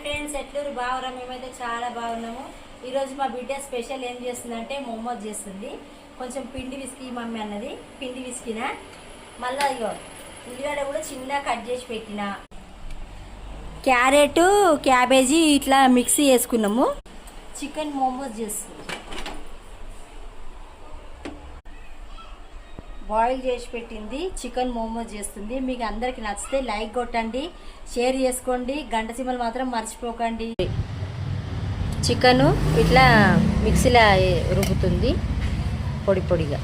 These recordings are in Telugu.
ఫ్రెండ్స్ ఎట్లూరు బాగురా మేమైతే చాలా బాగున్నాము. ఈరోజు మా బిడ్డ స్పెషల్ ఏం చేస్తుందంటే మోమోస్ చేస్తుంది. కొంచెం పిండి విసికి మమ్మీ అన్నది, పిండి విసికిన మళ్ళీ ఇగో ఉల్లిగడ్డ కూడా చిన్న కట్ చేసి పెట్టిన, క్యారెట్ క్యాబేజీ ఇట్లా మిక్సీ వేసుకున్నాము. చికెన్ మోమోస్ చేస్తుంది, బాయిల్ చేసి పెట్టింది చికెన్ మోమోస్ చేస్తుంది. మీకు అందరికి నచ్చితే లైక్ కొట్టండి, షేర్ చేసుకోండి, గంట సింబల్ మాత్రం మర్చిపోకండి. చికెను ఇట్లా మిక్సీలో రుబ్బుతుంది పొడి పొడిగా.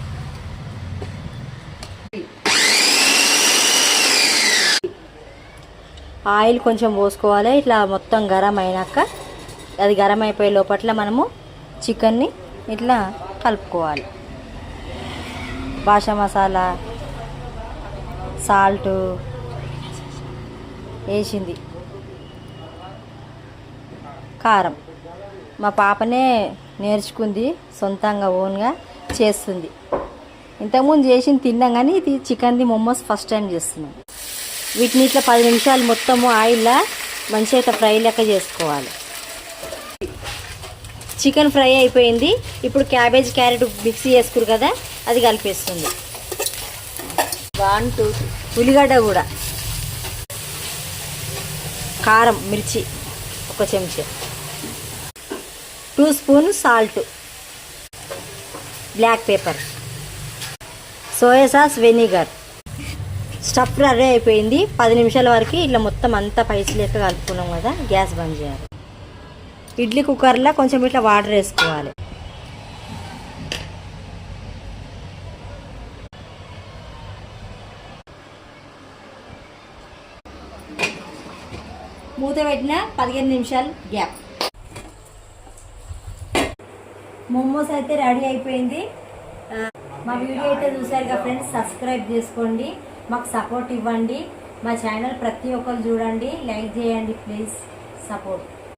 ఆయిల్ కొంచెం పోసుకోవాలి. ఇట్లా మొత్తం గరం అయినాక అది గరం అయిపోయే లోపట్ల మనము చికెన్ని ఇట్లా కలుపుకోవాలి. బాషా మసాలా, సాల్ట్ వేసింది, కారం. మా పాపనే నేర్చుకుంది, సొంతంగా ఓన్గా చేస్తుంది. ఇంతకుముందు చేసింది తిన్నాం, కానీ ఇది చికెన్ది మోమోస్ ఫస్ట్ టైం చేస్తున్నాం. వీటిని ఇట్లా 10 నిమిషాలు మొత్తము ఆయిల్లో మంచిగా ఇట్లా ఫ్రై లెక్క చేసుకోవాలి. చికెన్ ఫ్రై అయిపోయింది. ఇప్పుడు క్యాబేజ్ క్యారెట్ మిక్సీ చేసుకురు కదా, అది కలిపేస్తుంది. 1 2 ఉల్లిగడ్డ కూడా, కారం మిర్చి 1 చెంచా, 2 spoon salt, black pepper, soya sauce, vinegar. Stuff ready అయిపోయింది. 10 నిమిషాల వరకు ఇట్లా మొత్తం అంతా పైసి లెక్క కలుపుకున్నాం కదా, గ్యాస్ బంద్ చేయాలి. ఇడ్లీ కుక్కర్లో కొంచెం ఇట్లా వాటర్ వేసుకోవాలి. మూత పెట్టిన 15 నిమిషాలు గ్యాప్. మోమోస్ అయితే రెడీ అయిపోయింది. మా వీడియో అయితే చూసారు కదా ఫ్రెండ్స్, సబ్స్క్రైబ్ చేసుకోండి, మాకు సపోర్ట్ ఇవ్వండి. మా ఛానల్ ప్రతి ఒక్కరు చూడండి, లైక్ చేయండి, ప్లీజ్ సపోర్ట్.